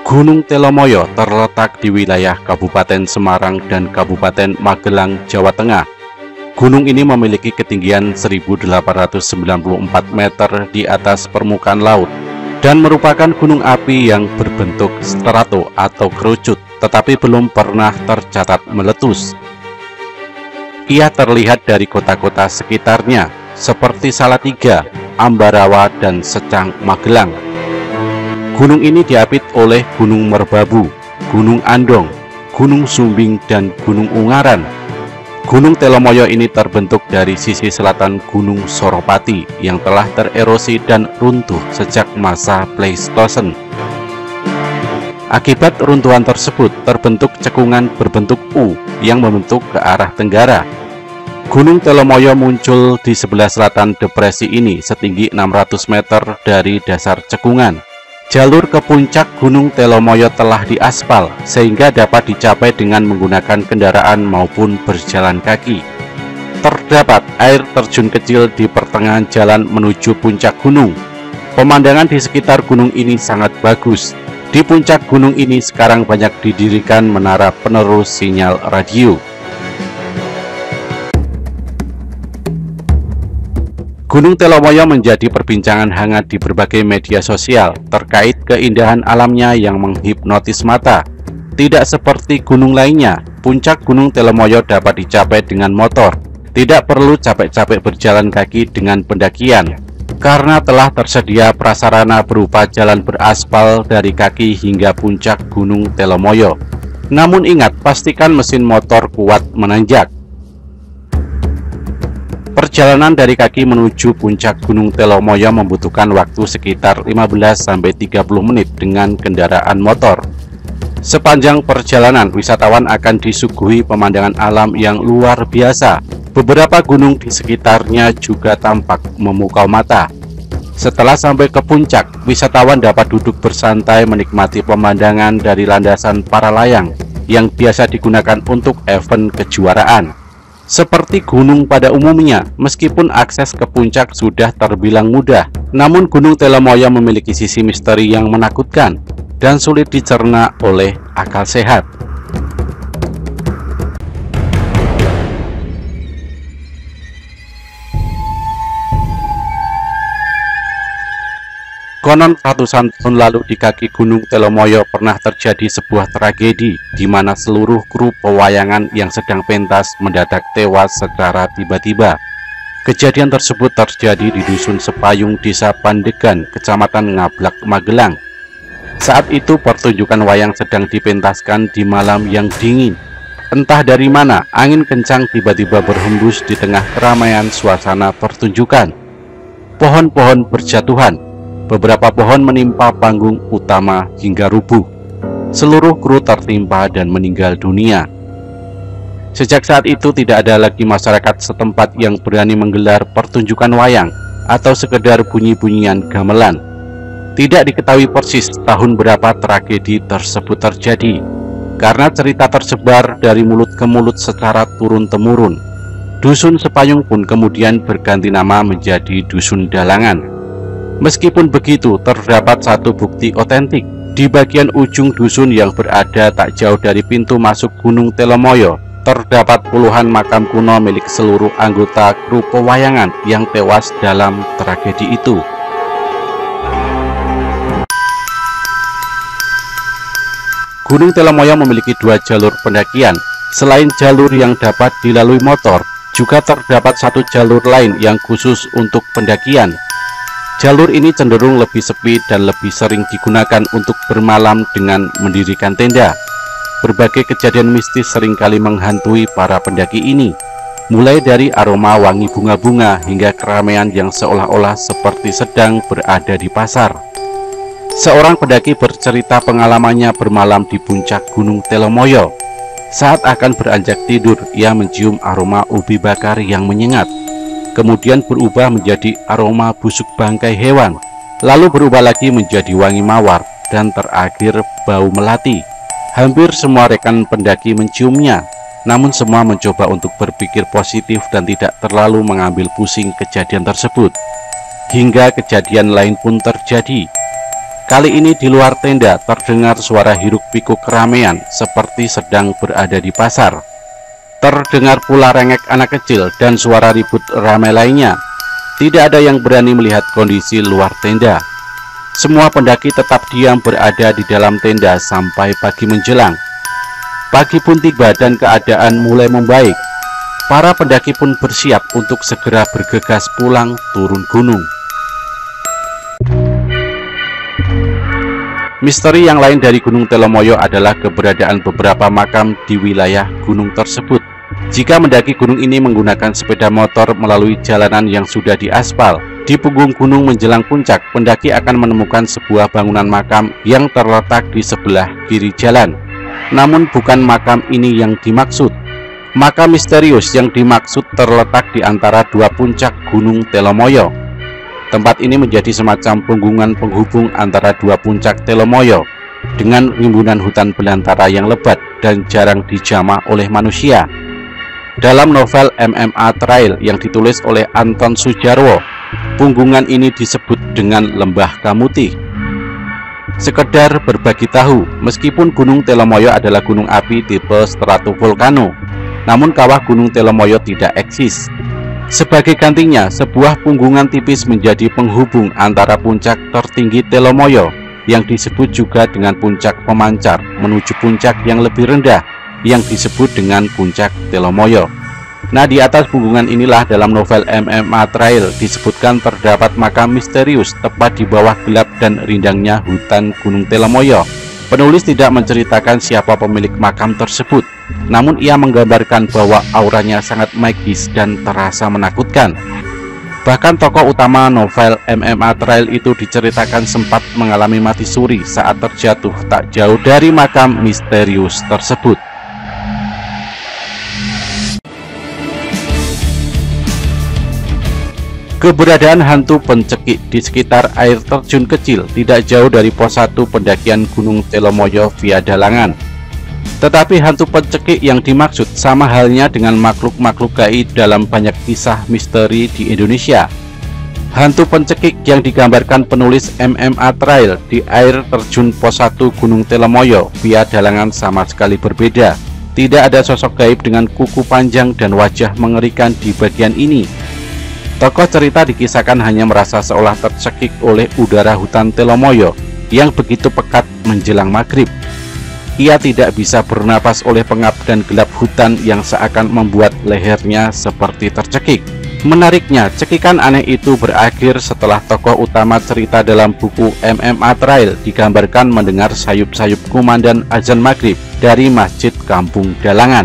Gunung Telomoyo terletak di wilayah Kabupaten Semarang dan Kabupaten Magelang, Jawa Tengah. Gunung ini memiliki ketinggian 1894 meter di atas permukaan laut dan merupakan gunung api yang berbentuk strato atau kerucut, tetapi belum pernah tercatat meletus. Ia terlihat dari kota-kota sekitarnya seperti Salatiga, Ambarawa, dan Secang, Magelang. Gunung ini diapit oleh Gunung Merbabu, Gunung Andong, Gunung Sumbing, dan Gunung Ungaran. Gunung Telomoyo ini terbentuk dari sisi selatan Gunung Soropati yang telah tererosi dan runtuh sejak masa Pleistosen. Akibat runtuhan tersebut terbentuk cekungan berbentuk U yang membentuk ke arah tenggara. Gunung Telomoyo muncul di sebelah selatan depresi ini setinggi 600 meter dari dasar cekungan. Jalur ke puncak Gunung Telomoyo telah diaspal sehingga dapat dicapai dengan menggunakan kendaraan maupun berjalan kaki. Terdapat air terjun kecil di pertengahan jalan menuju puncak gunung. Pemandangan di sekitar gunung ini sangat bagus. Di puncak gunung ini sekarang banyak didirikan menara penerus sinyal radio. Gunung Telomoyo menjadi perbincangan hangat di berbagai media sosial terkait keindahan alamnya yang menghipnotis mata. Tidak seperti gunung lainnya, puncak Gunung Telomoyo dapat dicapai dengan motor. Tidak perlu capek-capek berjalan kaki dengan pendakian, karena telah tersedia prasarana berupa jalan beraspal dari kaki hingga puncak Gunung Telomoyo. Namun ingat, pastikan mesin motor kuat menanjak. Perjalanan dari kaki menuju puncak Gunung Telomoyo membutuhkan waktu sekitar 15-30 menit dengan kendaraan motor. Sepanjang perjalanan, wisatawan akan disuguhi pemandangan alam yang luar biasa. Beberapa gunung di sekitarnya juga tampak memukau mata. Setelah sampai ke puncak, wisatawan dapat duduk bersantai menikmati pemandangan dari landasan para layang yang biasa digunakan untuk event kejuaraan. Seperti gunung pada umumnya, meskipun akses ke puncak sudah terbilang mudah, namun Gunung Telomoyo memiliki sisi misteri yang menakutkan dan sulit dicerna oleh akal sehat. Konon ratusan tahun lalu di kaki Gunung Telomoyo pernah terjadi sebuah tragedi di mana seluruh kru pewayangan yang sedang pentas mendadak tewas secara tiba-tiba. Kejadian tersebut terjadi di Dusun Sepayung, Desa Pandegan, Kecamatan Ngablak, Magelang. Saat itu pertunjukan wayang sedang dipentaskan di malam yang dingin. Entah dari mana, angin kencang tiba-tiba berhembus di tengah keramaian suasana pertunjukan. Pohon-pohon berjatuhan. Beberapa pohon menimpa panggung utama hingga rubuh. Seluruh kru tertimpa dan meninggal dunia. Sejak saat itu tidak ada lagi masyarakat setempat yang berani menggelar pertunjukan wayang atau sekedar bunyi-bunyian gamelan. Tidak diketahui persis tahun berapa tragedi tersebut terjadi, karena cerita tersebar dari mulut ke mulut secara turun-temurun. Dusun Sepayung pun kemudian berganti nama menjadi Dusun Dalangan. Meskipun begitu, terdapat satu bukti otentik. Di bagian ujung dusun yang berada tak jauh dari pintu masuk Gunung Telomoyo, terdapat puluhan makam kuno milik seluruh anggota kru pewayangan yang tewas dalam tragedi itu. Gunung Telomoyo memiliki dua jalur pendakian. Selain jalur yang dapat dilalui motor, juga terdapat satu jalur lain yang khusus untuk pendakian. Jalur ini cenderung lebih sepi dan lebih sering digunakan untuk bermalam dengan mendirikan tenda. Berbagai kejadian mistis seringkali menghantui para pendaki ini, mulai dari aroma wangi bunga-bunga hingga keramaian yang seolah-olah seperti sedang berada di pasar. Seorang pendaki bercerita pengalamannya bermalam di puncak Gunung Telomoyo. Saat akan beranjak tidur, ia mencium aroma ubi bakar yang menyengat. Kemudian berubah menjadi aroma busuk bangkai hewan, lalu berubah lagi menjadi wangi mawar, dan terakhir bau melati. Hampir semua rekan pendaki menciumnya, namun semua mencoba untuk berpikir positif dan tidak terlalu mengambil pusing kejadian tersebut. Hingga kejadian lain pun terjadi. Kali ini di luar tenda terdengar suara hiruk-pikuk keramaian seperti sedang berada di pasar. Terdengar pula rengek anak kecil dan suara ribut ramai lainnya. Tidak ada yang berani melihat kondisi luar tenda. Semua pendaki tetap diam berada di dalam tenda sampai pagi menjelang. Pagi pun tiba dan keadaan mulai membaik. Para pendaki pun bersiap untuk segera bergegas pulang turun gunung. Misteri yang lain dari Gunung Telomoyo adalah keberadaan beberapa makam di wilayah gunung tersebut. Jika mendaki gunung ini menggunakan sepeda motor melalui jalanan yang sudah diaspal, di punggung gunung menjelang puncak, pendaki akan menemukan sebuah bangunan makam yang terletak di sebelah kiri jalan. Namun bukan makam ini yang dimaksud. Makam misterius yang dimaksud terletak di antara dua puncak Gunung Telomoyo. Tempat ini menjadi semacam punggungan penghubung antara dua puncak Telomoyo dengan rimbunan hutan belantara yang lebat dan jarang dijamah oleh manusia. Dalam novel MMA Trail yang ditulis oleh Anton Sujarwo, punggungan ini disebut dengan Lembah Kamuti. Sekedar berbagi tahu, meskipun Gunung Telomoyo adalah gunung api tipe stratovolcano, namun kawah Gunung Telomoyo tidak eksis. Sebagai gantinya, sebuah punggungan tipis menjadi penghubung antara puncak tertinggi Telomoyo yang disebut juga dengan puncak pemancar menuju puncak yang lebih rendah yang disebut dengan puncak Telomoyo. Nah, di atas punggungan inilah dalam novel MMA Trail disebutkan terdapat makam misterius tepat di bawah gelap dan rindangnya hutan Gunung Telomoyo. Penulis tidak menceritakan siapa pemilik makam tersebut, namun ia menggambarkan bahwa auranya sangat magis dan terasa menakutkan. Bahkan tokoh utama novel MMA Trail itu diceritakan sempat mengalami mati suri saat terjatuh tak jauh dari makam misterius tersebut. Keberadaan hantu pencekik di sekitar air terjun kecil tidak jauh dari pos 1 pendakian Gunung Telomoyo via Dalangan. Tetapi hantu pencekik yang dimaksud sama halnya dengan makhluk-makhluk gaib dalam banyak kisah misteri di Indonesia. Hantu pencekik yang digambarkan penulis MMA Trail di air terjun pos 1 Gunung Telomoyo via Dalangan sama sekali berbeda. Tidak ada sosok gaib dengan kuku panjang dan wajah mengerikan di bagian ini. Tokoh cerita dikisahkan hanya merasa seolah tercekik oleh udara hutan Telomoyo yang begitu pekat menjelang maghrib. Ia tidak bisa bernapas oleh pengap dan gelap hutan yang seakan membuat lehernya seperti tercekik. Menariknya, cekikan aneh itu berakhir setelah tokoh utama cerita dalam buku MMA Trail digambarkan mendengar sayup-sayup kumandang azan maghrib dari Masjid Kampung Dalangan.